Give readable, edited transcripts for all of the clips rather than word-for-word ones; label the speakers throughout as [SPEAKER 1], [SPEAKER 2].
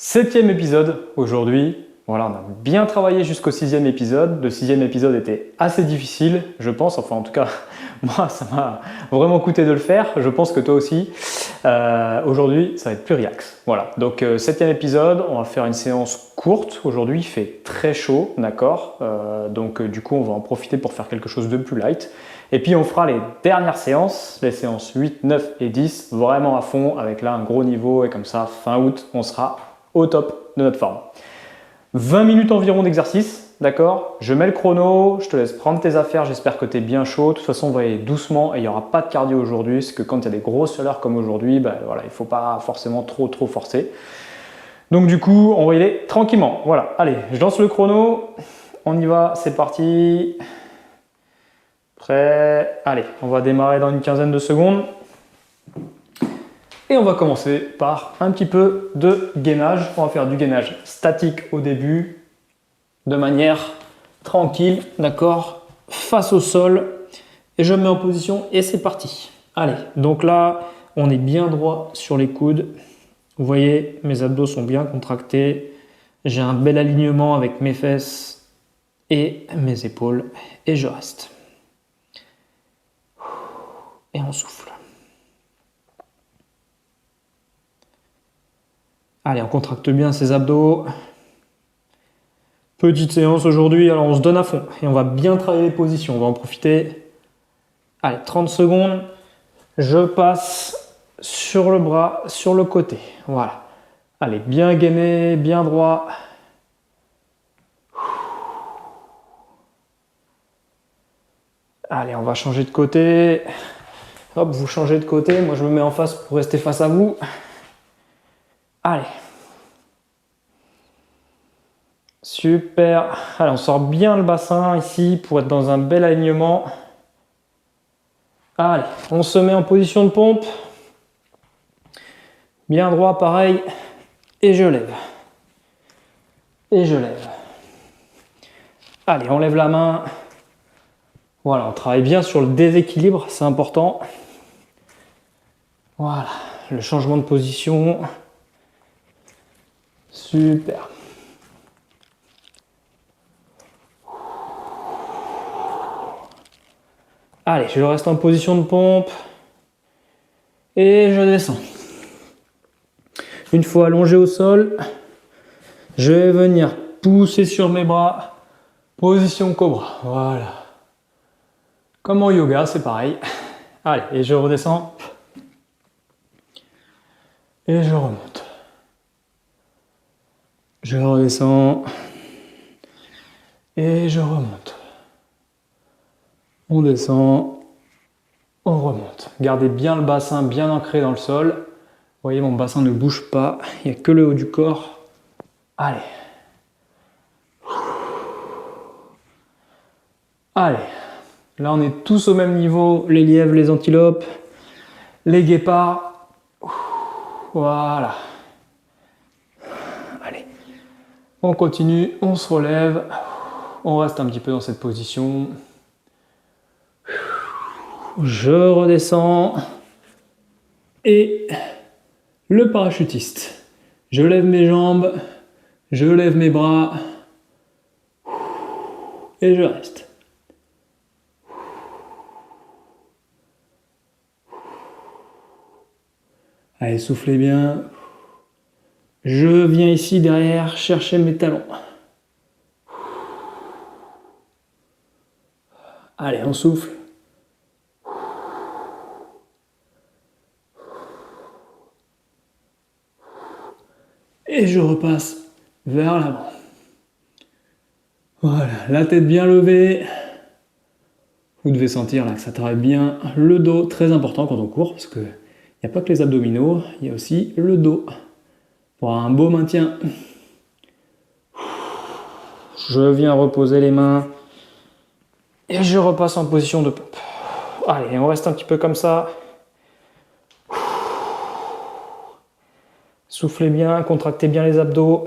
[SPEAKER 1] Septième épisode aujourd'hui. Voilà, on a bien travaillé jusqu'au sixième épisode. Le sixième épisode était assez difficile, je pense. Enfin, en tout cas, moi, ça m'a vraiment coûté de le faire. Je pense que toi aussi. Aujourd'hui, ça va être plus relax. Voilà, donc septième épisode, on va faire une séance courte. Aujourd'hui, il fait très chaud, d'accord. Du coup, on va en profiter pour faire quelque chose de plus light. Et puis, on fera les dernières séances, les séances 8, 9 et 10, vraiment à fond, avec là un gros niveau. Et comme ça, fin août, on sera au top de notre forme. 20 minutes environ d'exercice, d'accord? Je mets le chrono, je te laisse prendre tes affaires, j'espère que tu es bien chaud. De toute façon, on va aller doucement et il n'y aura pas de cardio aujourd'hui, parce que quand il y a des grosses chaleurs comme aujourd'hui, voilà, il ne faut pas forcément trop forcer. Donc du coup, on va y aller tranquillement. Voilà, allez, je lance le chrono, on y va, c'est parti. Prêt? Allez, on va démarrer dans une quinzaine de secondes. Et on va commencer par un petit peu de gainage. On va faire du gainage statique au début, de manière tranquille, d'accord, face au sol. Et je me mets en position et c'est parti. Allez, donc là, on est bien droit sur les coudes. Vous voyez, mes abdos sont bien contractés. J'ai un bel alignement avec mes fesses et mes épaules. Et je reste. Et on souffle. Allez, on contracte bien ses abdos. Petite séance aujourd'hui, alors on se donne à fond et on va bien travailler les positions, on va en profiter. Allez, 30 secondes, je passe sur le bras, sur le côté, voilà. Allez, bien gainé, bien droit. Allez, on va changer de côté. Hop, vous changez de côté, moi je me mets en face pour rester face à vous. Allez. Super. Allez, on sort bien le bassin ici pour être dans un bel alignement. Allez, on se met en position de pompe. Bien droit, pareil. Et je lève. Et je lève. Allez, on lève la main. Voilà, on travaille bien sur le déséquilibre, c'est important. Voilà, le changement de position. Super. Allez, je reste en position de pompe. Et je descends. Une fois allongé au sol, je vais venir pousser sur mes bras. Position cobra. Voilà. Comme en yoga, c'est pareil. Allez, et je redescends. Et je remonte. Je redescends. Et je remonte. On descend. On remonte. Gardez bien le bassin bien ancré dans le sol. Vous voyez, mon bassin ne bouge pas. Il n'y a que le haut du corps. Allez. Allez. Là, on est tous au même niveau. Les lièvres, les antilopes, les guépards. Voilà. Allez. On continue, on se relève. On reste un petit peu dans cette position. Je redescends. Et le parachutiste. Je lève mes jambes. Je lève mes bras. Et je reste. Allez, soufflez bien. Je viens ici derrière chercher mes talons. Allez, on souffle. Et je repasse vers l'avant. Voilà, la tête bien levée. Vous devez sentir là que ça travaille bien le dos, très important quand on court, parce qu'il n'y a pas que les abdominaux, il y a aussi le dos. Pour avoir un beau maintien. Je viens reposer les mains. Et je repasse en position de pompe. Allez, on reste un petit peu comme ça. Soufflez bien, contractez bien les abdos.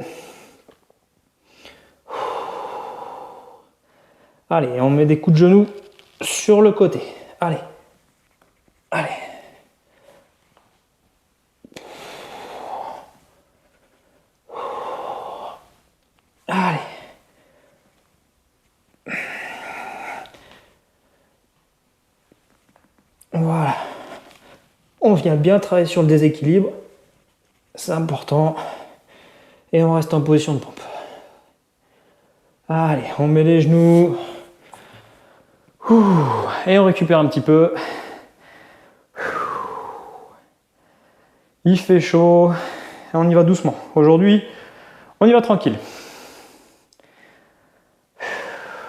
[SPEAKER 1] Allez, on met des coups de genoux sur le côté. Allez. Allez. on vient bien travailler sur le déséquilibre. C'est important. Et on reste en position de pompe. Allez, on met les genoux. Et on récupère un petit peu. Il fait chaud. Et on y va doucement. Aujourd'hui, on y va tranquille.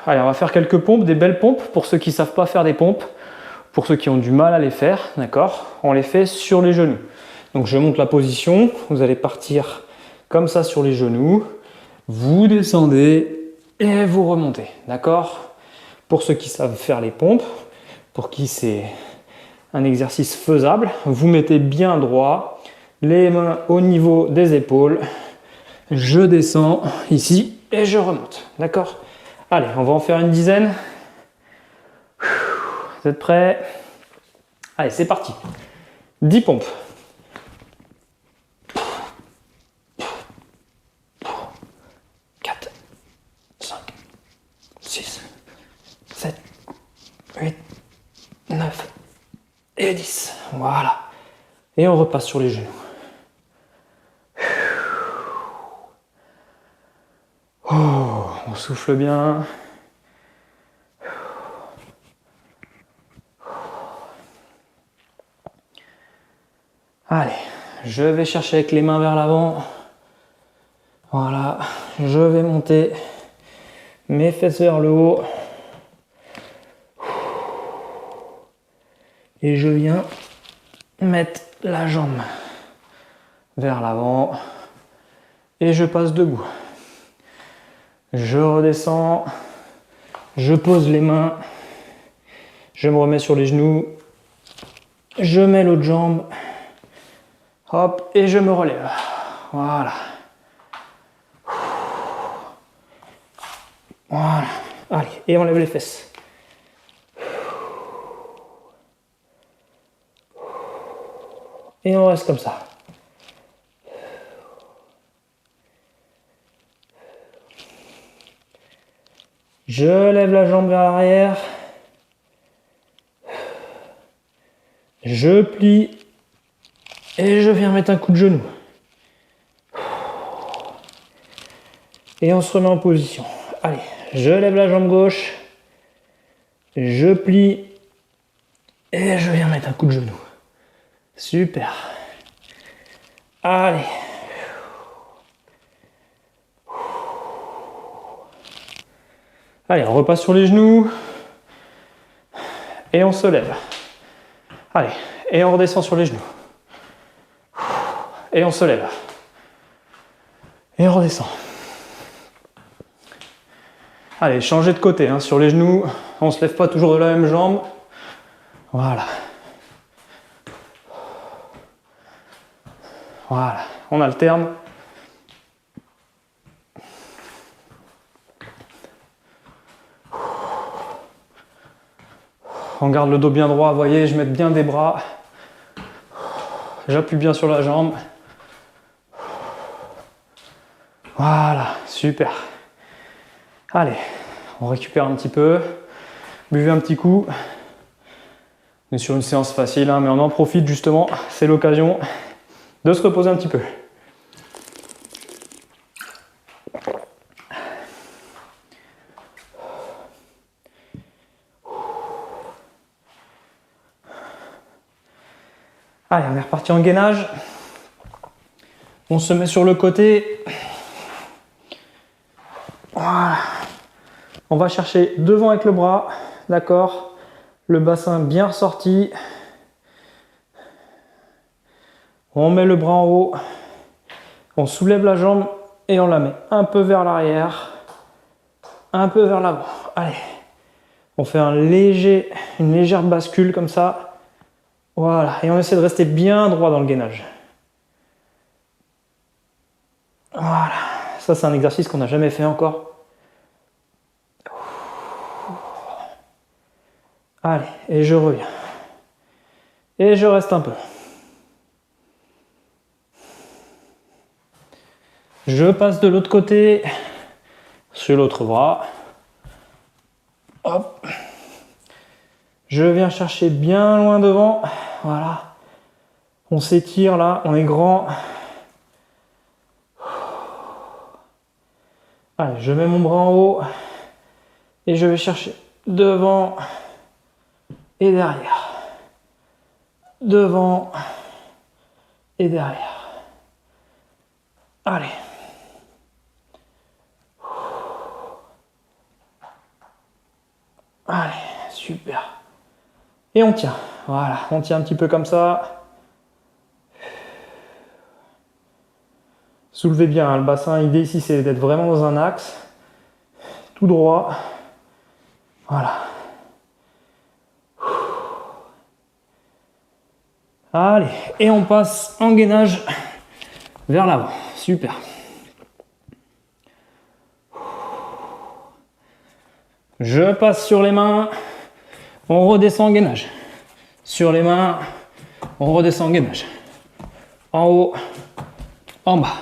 [SPEAKER 1] Allez, on va faire quelques pompes, des belles pompes pour ceux qui ne savent pas faire des pompes. Pour ceux qui ont du mal à les faire, d'accord? On les fait sur les genoux. Donc je monte la position. Vous allez partir comme ça sur les genoux. Vous descendez et vous remontez, d'accord? Pour ceux qui savent faire les pompes, pour qui c'est un exercice faisable, vous mettez bien droit, les mains au niveau des épaules. Je descends ici et je remonte, d'accord? Allez, on va en faire une dizaine. Vous êtes prêts? Allez, c'est parti. 10 pompes. 4, 5, 6, 7, 8, 9 et 10. Voilà. Et on repasse sur les genoux. Oh, on souffle bien. Allez, je vais chercher avec les mains vers l'avant. Voilà, je vais monter mes fesses vers le haut. Et je viens mettre la jambe vers l'avant. Et je passe debout. Je redescends. Je pose les mains. Je me remets sur les genoux. Je mets l'autre jambe. Hop, et je me relève. Voilà. Voilà. Allez, et on lève les fesses. Et on reste comme ça. Je lève la jambe vers l'arrière. Je plie. Et je viens mettre un coup de genou. Et on se remet en position. Allez, je lève la jambe gauche. Je plie. Et je viens mettre un coup de genou. Super. Allez. Allez, on repasse sur les genoux. Et on se lève. Allez, et on redescend sur les genoux. Et on se lève. Et on redescend. Allez, changez de côté, hein, sur les genoux. On ne se lève pas toujours de la même jambe. Voilà. Voilà, on alterne. On garde le dos bien droit, vous voyez, je mets bien des bras. J'appuie bien sur la jambe. Voilà, super. Allez, on récupère un petit peu. Buvez un petit coup. On est sur une séance facile, hein, mais on en profite justement. C'est l'occasion de se reposer un petit peu. Allez, on est reparti en gainage. On se met sur le côté. Voilà. On va chercher devant avec le bras, d'accord? Le bassin bien ressorti. On met le bras en haut. On soulève la jambe et on la met un peu vers l'arrière, un peu vers l'avant. Allez. On fait une légère bascule comme ça. Voilà. Et on essaie de rester bien droit dans le gainage. Voilà. Ça, c'est un exercice qu'on n'a jamais fait encore. Allez, et je reviens. Et je reste un peu. Je passe de l'autre côté, sur l'autre bras. Hop. Je viens chercher bien loin devant. Voilà. On s'étire là, on est grand. Allez, je mets mon bras en haut et je vais chercher devant et derrière. Devant et derrière. Allez. Allez, super. Et on tient. Voilà, on tient un petit peu comme ça. Soulevez bien, hein, le bassin, l'idée ici c'est d'être vraiment dans un axe, tout droit. Voilà. Allez, et on passe en gainage vers l'avant. Super. Je passe sur les mains, on redescend en gainage. Sur les mains, on redescend en gainage. En haut, en bas.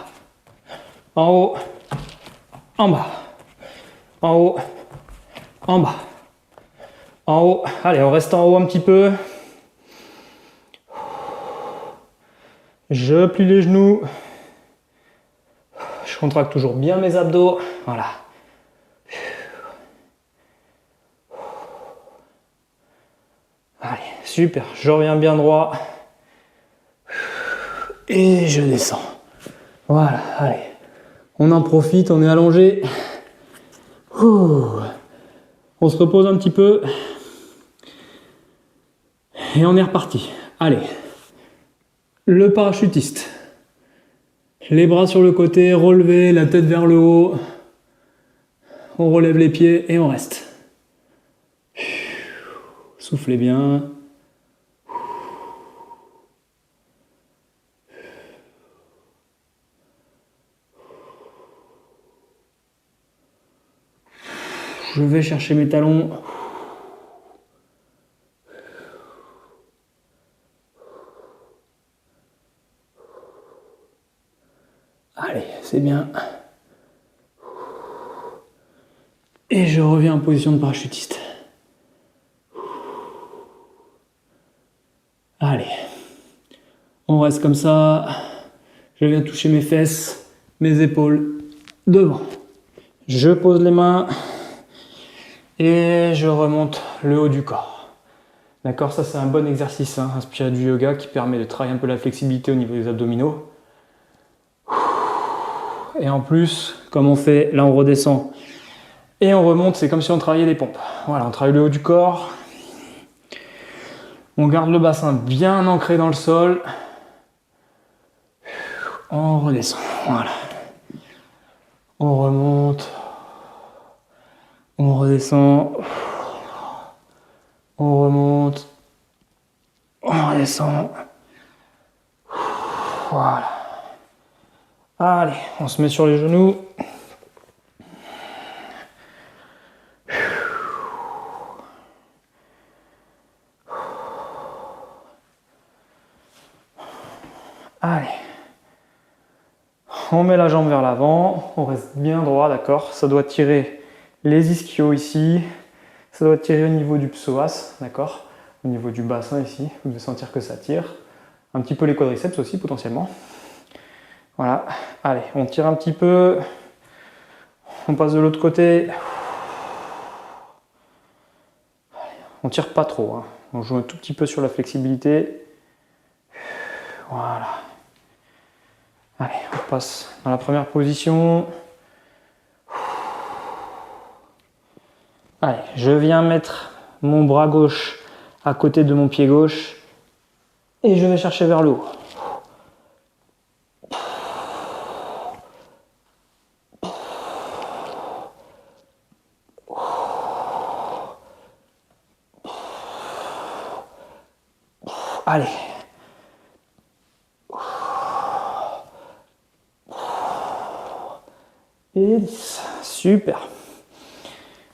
[SPEAKER 1] En haut, en bas. En haut, en bas. En haut, allez, on reste en haut un petit peu. Je plie les genoux. Je contracte toujours bien mes abdos. Voilà. Allez, super. Je reviens bien droit. Et je descends. Voilà, allez. On en profite, on est allongé. On se repose un petit peu. Et on est reparti. Allez. Le parachutiste. Les bras sur le côté, relever la tête vers le haut. On relève les pieds et on reste. Soufflez bien. Je vais chercher mes talons. Allez, c'est bien. Et je reviens en position de parachutiste. Allez. On reste comme ça. Je viens toucher mes fesses, mes épaules, devant. Je pose les mains et je remonte le haut du corps. D'accord, ça c'est un bon exercice inspiré du yoga qui permet de travailler un peu la flexibilité au niveau des abdominaux. Et en plus, comme on fait, là on redescend et on remonte, c'est comme si on travaillait des pompes. Voilà, on travaille le haut du corps. On garde le bassin bien ancré dans le sol. On redescend, voilà. On remonte. On redescend. On remonte. On redescend. Voilà. Allez, on se met sur les genoux. Allez. On met la jambe vers l'avant, on reste bien droit, d'accord? Ça doit tirer les ischios ici, ça doit tirer au niveau du psoas, d'accord? Au niveau du bassin ici, vous devez sentir que ça tire. Un petit peu les quadriceps aussi potentiellement. Voilà, allez, on tire un petit peu, on passe de l'autre côté. On tire pas trop, hein. On joue un tout petit peu sur la flexibilité. Voilà. Allez, on passe dans la première position. Allez, je viens mettre mon bras gauche à côté de mon pied gauche et je vais chercher vers le haut. Allez. Et 10. Super.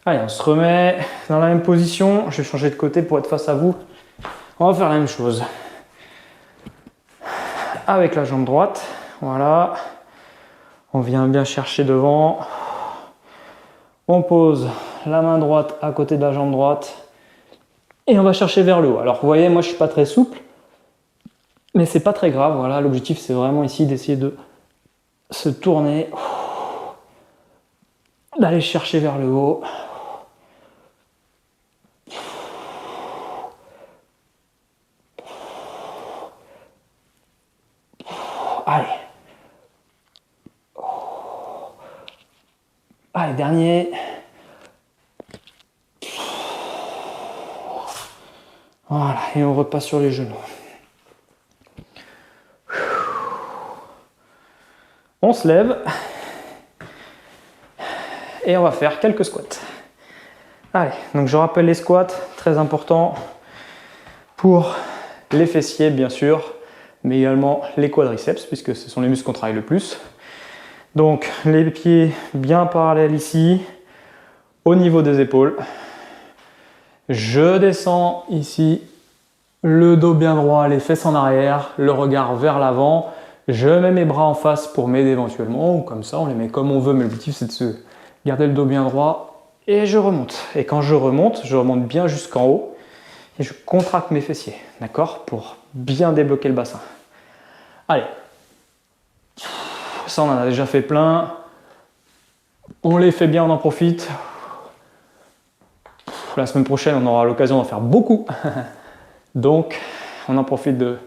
[SPEAKER 1] Allez, on se remet dans la même position. Je vais changer de côté pour être face à vous. On va faire la même chose. Avec la jambe droite. Voilà. On vient bien chercher devant. On pose la main droite à côté de la jambe droite. Et on va chercher vers le haut. Alors, vous voyez, moi, je ne suis pas très souple. Mais c'est pas très grave, voilà, l'objectif c'est vraiment ici d'essayer de se tourner, d'aller chercher vers le haut. Allez. Allez, dernier. Voilà, et on repasse sur les genoux. On se lève et on va faire quelques squats. Allez, donc je rappelle les squats, très important pour les fessiers bien sûr, mais également les quadriceps puisque ce sont les muscles qu'on travaille le plus. Donc les pieds bien parallèles ici, au niveau des épaules. Je descends ici, le dos bien droit, les fesses en arrière, le regard vers l'avant. Je mets mes bras en face pour m'aider éventuellement, ou comme ça, on les met comme on veut, mais l'objectif c'est de se garder le dos bien droit. Et je remonte. Et quand je remonte bien jusqu'en haut et je contracte mes fessiers, d'accord? Pour bien débloquer le bassin. Allez. Ça, on en a déjà fait plein. On les fait bien, on en profite. La semaine prochaine, on aura l'occasion d'en faire beaucoup. Donc, on en profite de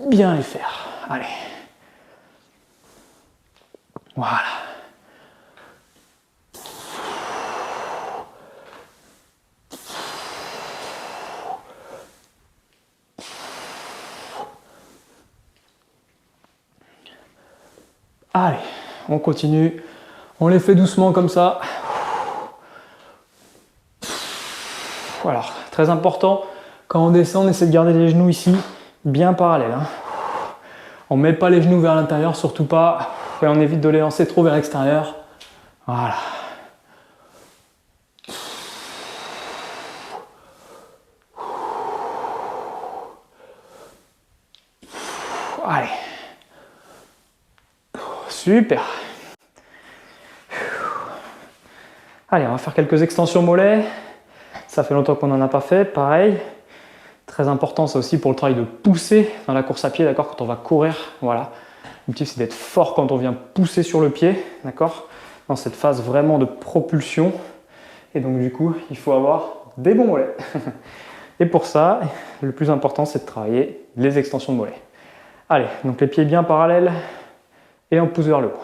[SPEAKER 1] bien les faire. Allez. Voilà. Allez, on continue. On les fait doucement comme ça. Alors, très important, quand on descend, on essaie de garder les genoux ici bien parallèles. On ne met pas les genoux vers l'intérieur, surtout pas. Et on évite de les lancer trop vers l'extérieur. Voilà. Allez. Super. Allez, on va faire quelques extensions mollets. Ça fait longtemps qu'on n'en a pas fait, pareil. Très important, ça aussi pour le travail de pousser dans la course à pied, d'accord, quand on va courir, voilà. L'objectif, c'est d'être fort quand on vient pousser sur le pied, d'accord, dans cette phase vraiment de propulsion. Et donc, du coup, il faut avoir des bons mollets. Et pour ça, le plus important, c'est de travailler les extensions de mollets. Allez, donc les pieds bien parallèles et on pousse vers le haut.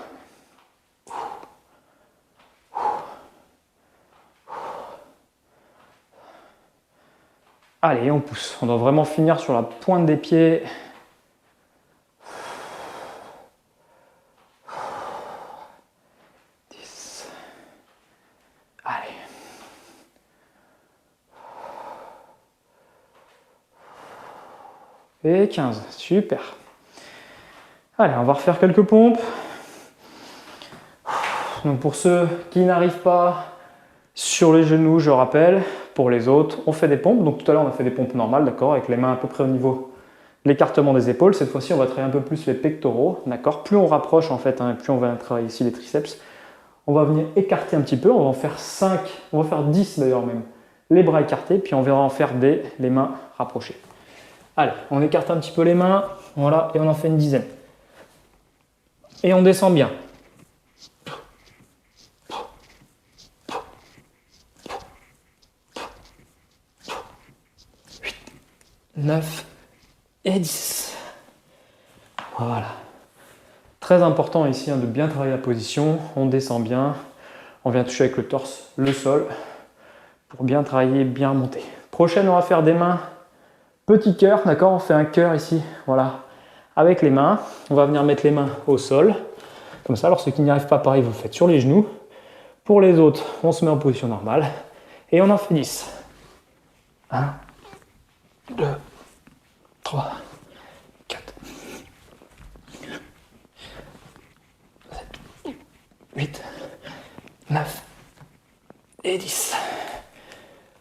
[SPEAKER 1] Allez, on pousse. On doit vraiment finir sur la pointe des pieds. Allez. Et 15. Super. Allez, on va refaire quelques pompes. Donc pour ceux qui n'arrivent pas sur les genoux, je rappelle, pour les autres, on fait des pompes. Donc tout à l'heure, on a fait des pompes normales, d'accord, avec les mains à peu près au niveau de l'écartement des épaules. Cette fois-ci, on va travailler un peu plus les pectoraux, d'accord. Plus on rapproche en fait, plus on va travailler ici les triceps. On va venir écarter un petit peu, on va en faire 5, on va faire 10 d'ailleurs même. Les bras écartés, puis on verra en faire les mains rapprochées. Allez, on écarte un petit peu les mains, voilà, et on en fait une dizaine. Et on descend bien. 9 et 10. Voilà. Très important ici de bien travailler la position. On descend bien. On vient toucher avec le torse le sol pour bien travailler, bien remonter. Prochaine, on va faire des mains petit cœur. D'accord, on fait un cœur ici. Voilà. Avec les mains. On va venir mettre les mains au sol. Comme ça, alors ceux qui n'y arrivent pas, pareil, vous le faites sur les genoux. Pour les autres, on se met en position normale. Et on en fait 10. 1, 2, 3, 4, 7, 8, 9 et 10.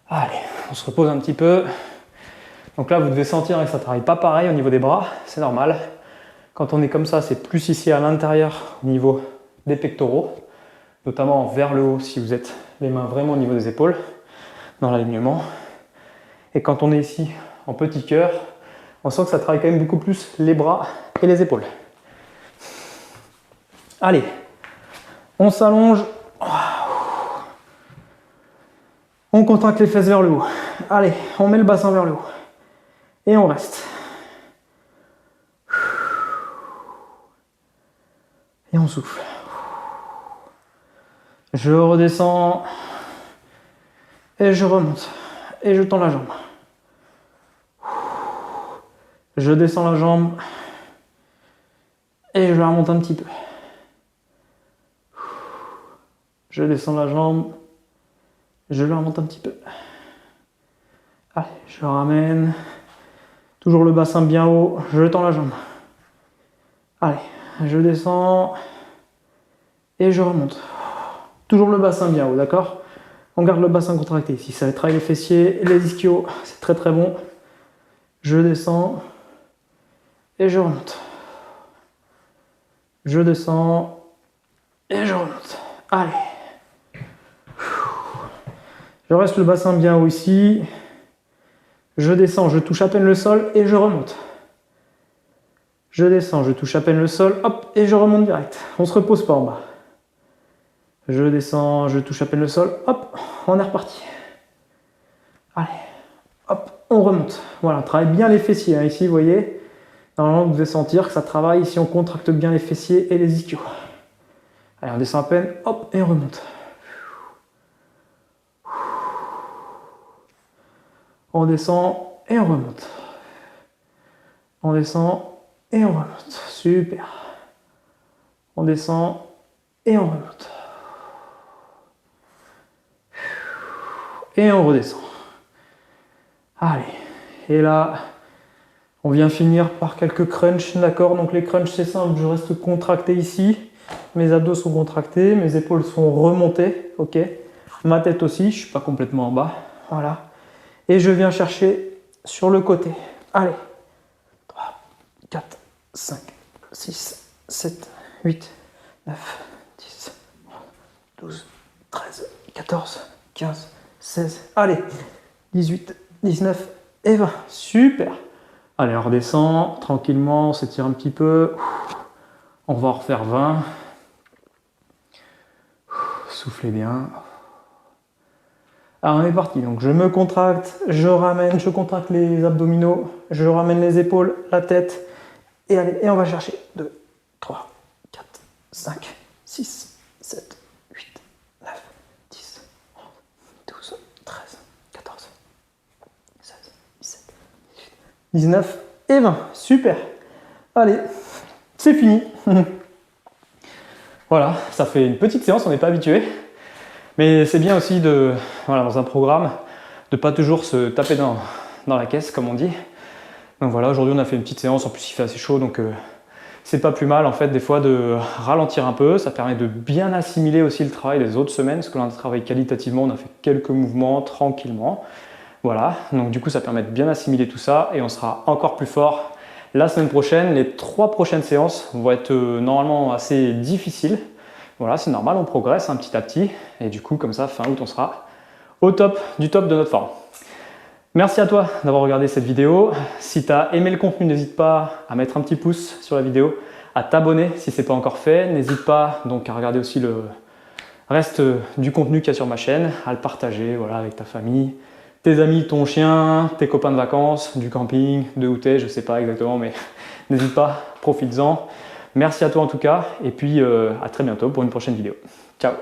[SPEAKER 1] Allez, on se repose un petit peu. Donc là, vous devez sentir que ça ne travaille pas pareil au niveau des bras, c'est normal. Quand on est comme ça, c'est plus ici à l'intérieur au niveau des pectoraux, notamment vers le haut si vous êtes les mains vraiment au niveau des épaules, dans l'alignement. Et quand on est ici en petit cœur, On sent que ça travaille quand même beaucoup plus les bras et les épaules. Allez, on s'allonge. On contracte les fesses vers le haut. Allez, on met le bassin vers le haut. Et on reste. Et on souffle. Je redescends. Et je remonte. Et je tends la jambe. Je descends la jambe. Et je la remonte un petit peu. Je descends la jambe. Je la remonte un petit peu. Allez, je ramène. Toujours le bassin bien haut. Je tends la jambe. Allez, je descends. Et je remonte. Toujours le bassin bien haut, d'accord? On garde le bassin contracté ici. Ça travaille les fessiers et les ischios. C'est très très bon. Je descends. Et je remonte. Je descends. Et je remonte. Allez. Je reste le bassin bien haut ici. Je descends, je touche à peine le sol et je remonte. Je descends, je touche à peine le sol, hop, et je remonte direct. On se repose pas en bas. Je descends, je touche à peine le sol, hop, on est reparti. Allez, hop, on remonte. Voilà, on travaille bien les fessiers. Hein. Ici, vous voyez, normalement, vous devez sentir que ça travaille. Ici, on contracte bien les fessiers et les ischios. Allez, on descend à peine, hop, et on remonte. On descend et on remonte. On descend et on remonte. Super. On descend et on remonte. Et on redescend. Allez. Et là, on vient finir par quelques crunchs, d'accord? Donc les crunchs, c'est simple. Je reste contracté ici. Mes abdos sont contractés. Mes épaules sont remontées. Ok. Ma tête aussi. Je ne suis pas complètement en bas. Voilà. Et je viens chercher sur le côté. Allez. 3, 4, 5, 6, 7, 8, 9, 10, 12, 13, 14, 15, 16. Allez. 18, 19 et 20. Super. Allez, on redescend tranquillement. On s'étire un petit peu. On va en refaire 20. Soufflez bien. Alors on est parti, donc je me contracte, je ramène, je contracte les abdominaux, je ramène les épaules, la tête, et allez, et on va chercher 2, 3, 4, 5, 6, 7, 8, 9, 10, 11, 12, 13, 14, 16, 17, 18, 19 et 20. Super. Allez, c'est fini. Voilà, ça fait une petite séance, on n'est pas habitué. Mais c'est bien aussi de, voilà, dans un programme, de ne pas toujours se taper dans la caisse, comme on dit. Donc voilà, aujourd'hui on a fait une petite séance, en plus il fait assez chaud, donc c'est pas plus mal en fait des fois de ralentir un peu. Ça permet de bien assimiler aussi le travail des autres semaines, parce que l'on a travaillé qualitativement, on a fait quelques mouvements tranquillement. Voilà, donc du coup ça permet de bien assimiler tout ça et on sera encore plus fort la semaine prochaine. Les 3 prochaines séances vont être normalement assez difficiles. Voilà, c'est normal, on progresse un petit à petit. Et du coup, comme ça, fin août, on sera au top du top de notre forme. Merci à toi d'avoir regardé cette vidéo. Si tu as aimé le contenu, n'hésite pas à mettre un petit pouce sur la vidéo, à t'abonner si ce n'est pas encore fait. N'hésite pas donc à regarder aussi le reste du contenu qu'il y a sur ma chaîne, à le partager voilà, avec ta famille, tes amis, ton chien, tes copains de vacances, du camping, de où t'es, je ne sais pas exactement, mais n'hésite pas, profites-en. Merci à toi en tout cas, et puis à très bientôt pour une prochaine vidéo. Ciao!